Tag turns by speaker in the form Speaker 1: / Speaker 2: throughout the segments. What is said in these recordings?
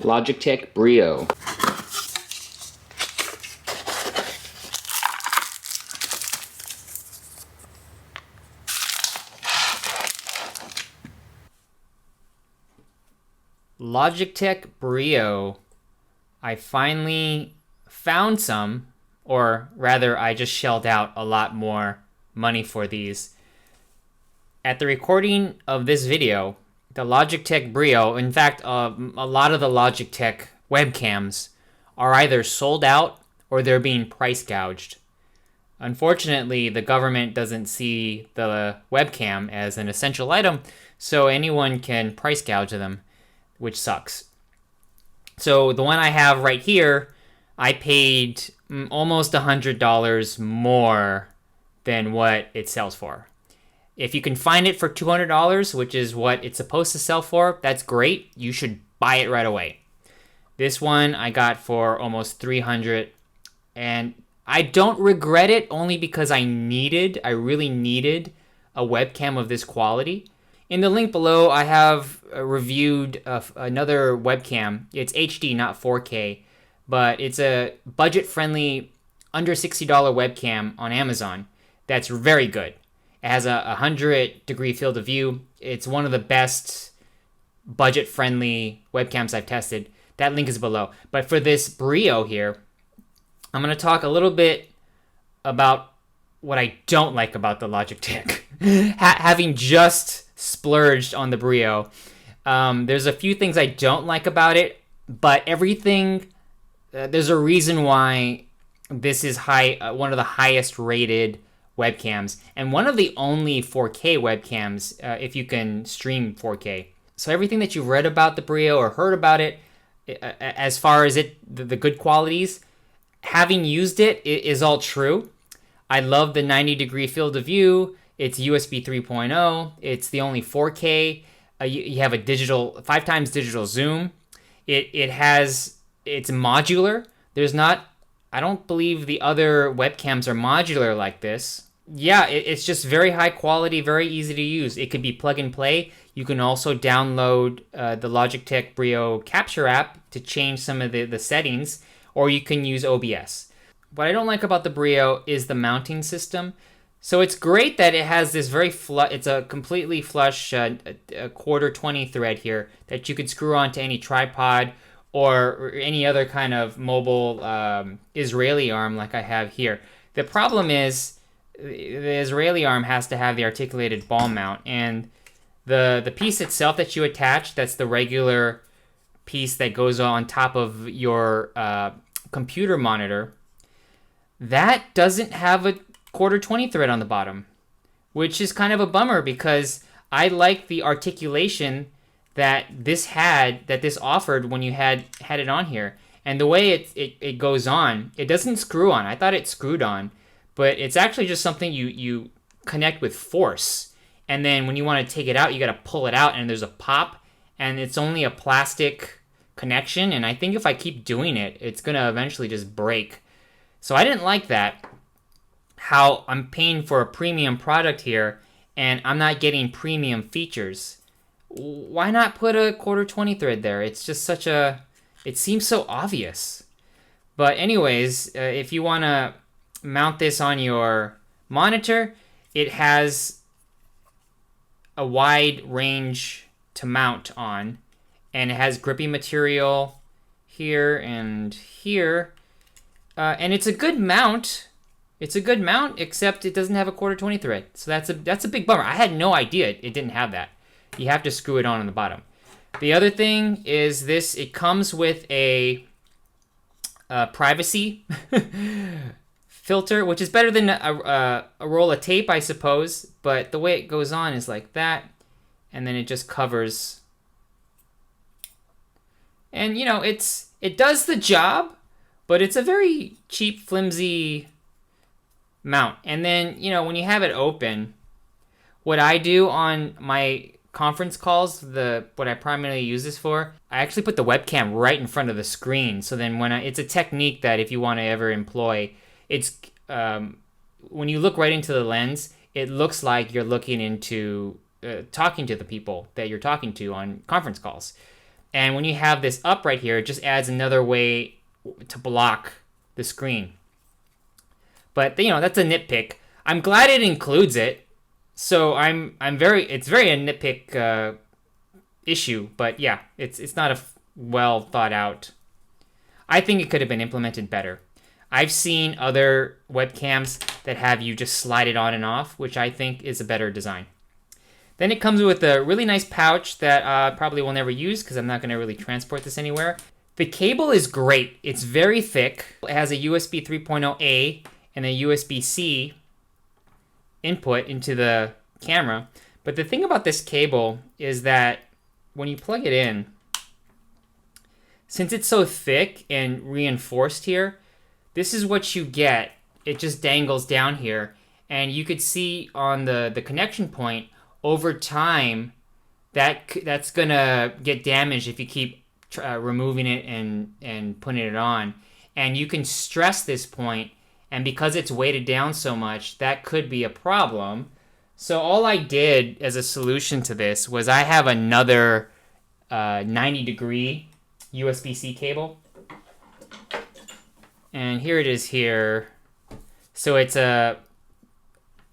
Speaker 1: Logitech Brio.
Speaker 2: Logitech Brio. I finally found some, or rather I just shelled out a lot more money for these. At the recording of this video, the Logitech Brio, in fact, a lot of the Logitech webcams are either sold out or they're being price gouged. Unfortunately, the government doesn't see the webcam as an essential item, so anyone can price gouge them, which sucks. So the one I have right here, I paid almost $100 more than what it sells for. If you can find it for $200, which is what it's supposed to sell for, that's great. You should buy it right away. This one I got for almost $300, and I don't regret it only because I really needed a webcam of this quality. In the link below, I have reviewed another webcam. It's HD, not 4K, but it's a budget-friendly, under $60 webcam on Amazon that's very good. It has a 100-degree field of view. It's one of the best budget-friendly webcams I've tested. That link is below. But for this Brio here, I'm going to talk a little bit about what I don't like about the Logitech. Having just splurged on the Brio, there's a few things I don't like about it, but everything, there's a reason why this is one of the highest rated webcams, and one of the only 4K webcams if you can stream 4K. So everything that you've read about the Brio or heard about it, as far as the good qualities, having used it is all true. I love the 90-degree field of view. It's USB 3.0. It's the only 4K. You have a 5x digital zoom. It's modular. I don't believe the other webcams are modular like this. Yeah, it's just very high quality, very easy to use. It could be plug and play. You can also download the Logitech Brio Capture app to change some of the settings, or you can use OBS. What I don't like about the Brio is the mounting system. So it's great that it has this it's a completely flush a quarter 20 thread here that you could screw onto any tripod or any other kind of mobile Israeli arm like I have here. The problem is the Israeli arm has to have the articulated ball mount, and the piece itself that you attach, that's the regular piece that goes on top of your computer monitor, that doesn't have a quarter 20 thread on the bottom, which is kind of a bummer because I like the articulation that this offered when you had it on here. And the way it goes on, it doesn't screw on. I thought it screwed on, but it's actually just something you connect with force. And then when you want to take it out, you got to pull it out, and there's a pop, and it's only a plastic connection. And I think if I keep doing it, it's going to eventually just break. So I didn't like that. How I'm paying for a premium product here, and I'm not getting premium features. Why not put a quarter 20 thread there? It's just it seems so obvious. But anyways, if you want to mount this on your monitor, it has a wide range to mount on, and it has grippy material here and here, and it's a good mount. It's a good mount, except it doesn't have a quarter 20 thread. So that's a big bummer. I had no idea it didn't have that. You have to screw it on the bottom. The other thing is this. It comes with a privacy filter, which is better than a roll of tape, I suppose. But the way it goes on is like that. And then it just covers. And, it does the job, but it's a very cheap, flimsy mount. And then, when you have it open, what I do on my conference calls, what I primarily use this for, I actually put the webcam right in front of the screen. So then it's a technique that if you want to ever employ, it's when you look right into the lens, it looks like you're looking into talking to the people that you're talking to on conference calls. And when you have this up right here, it just adds another way to block the screen. But that's a nitpick. I'm glad it includes it. So it's very a nitpick issue, but yeah, it's not a well thought out. I think it could have been implemented better. I've seen other webcams that have you just slide it on and off, which I think is a better design. Then it comes with a really nice pouch that I probably will never use because I'm not going to really transport this anywhere. The cable is great. It's very thick. It has a USB 3.0A and a USB-C input into the camera. But the thing about this cable is that when you plug it in, since it's so thick and reinforced here, this is what you get. It just dangles down here. And you could see on the connection point, over time, that's going to get damaged if you keep removing it and putting it on. And you can stress this point, and because it's weighted down so much, that could be a problem. So all I did as a solution to this was I have another 90-degree USB-C cable. And here it is here. So it's a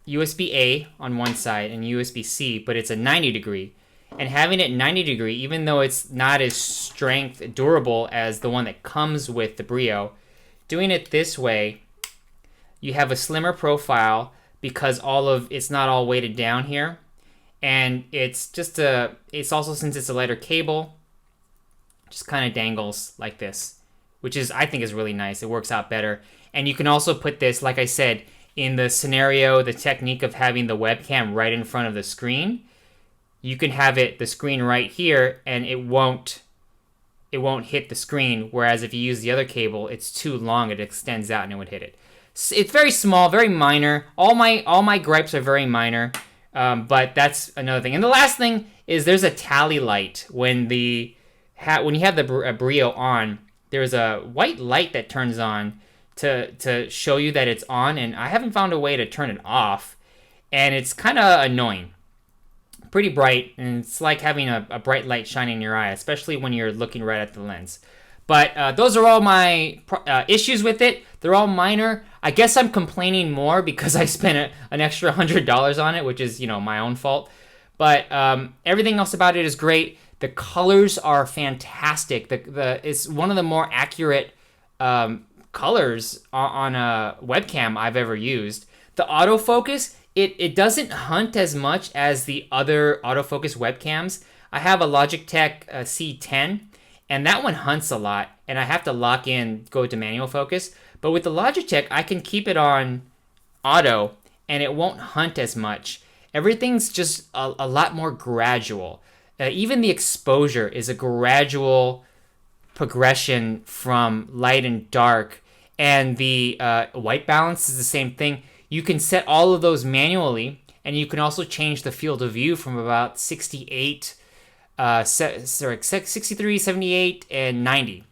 Speaker 2: USB-A on one side and USB-C, but it's a 90-degree. And having it 90-degree, even though it's not as durable as the one that comes with the Brio, doing it this way, you have a slimmer profile because it's not all weighted down here. And it's also, since it's a lighter cable, just kind of dangles like this, which I think is really nice. It works out better. And you can also put this, like I said, in the scenario, the technique of having the webcam right in front of the screen. You can have the screen right here, and it won't hit the screen. Whereas if you use the other cable, it's too long. It extends out and it would hit it. It's very small, very minor. All my gripes are very minor, but that's another thing. And the last thing is there's a tally light when you have the Brio on. There's a white light that turns on to show you that it's on, and I haven't found a way to turn it off, and it's kind of annoying. Pretty bright, and it's like having a bright light shining in your eye, especially when you're looking right at the lens. But those are all my issues with it. They're all minor. I guess I'm complaining more because I spent an extra $100 on it, which is my own fault. But everything else about it is great. The colors are fantastic. It's one of the more accurate colors on a webcam I've ever used. The autofocus, it doesn't hunt as much as the other autofocus webcams. I have a Logitech C10, and that one hunts a lot, and I have to go to manual focus. But with the Logitech, I can keep it on auto, and it won't hunt as much. Everything's just a lot more gradual. Even the exposure is a gradual progression from light and dark, and the white balance is the same thing. You can set all of those manually, and you can also change the field of view from about 63, 78, and 90.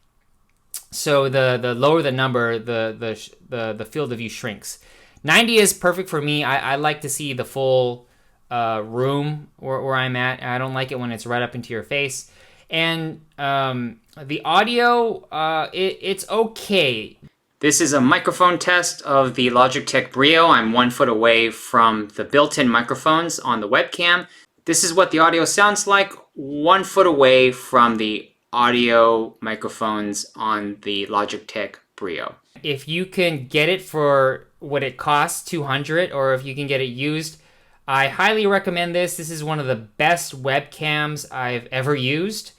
Speaker 2: So the lower the number, the field of view shrinks. 90 is perfect for me. I like to see the full room where I'm at. I don't like it when it's right up into your face. And the audio, it's okay. This is a microphone test of the Logitech Brio. I'm 1 foot away from the built-in microphones on the webcam. This is what the audio sounds like 1 foot away from the audio microphones on the Logitech Brio. If you can get it for what it costs, $200, or if you can get it used, I highly recommend this. This is one of the best webcams I've ever used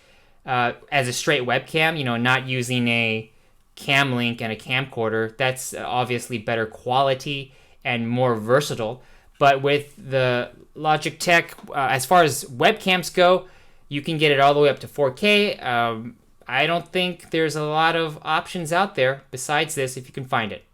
Speaker 2: as a straight webcam, not using a cam link and a camcorder. That's obviously better quality and more versatile. But with the Logitech, as far as webcams go, you can get it all the way up to 4K. I don't think there's a lot of options out there besides this if you can find it.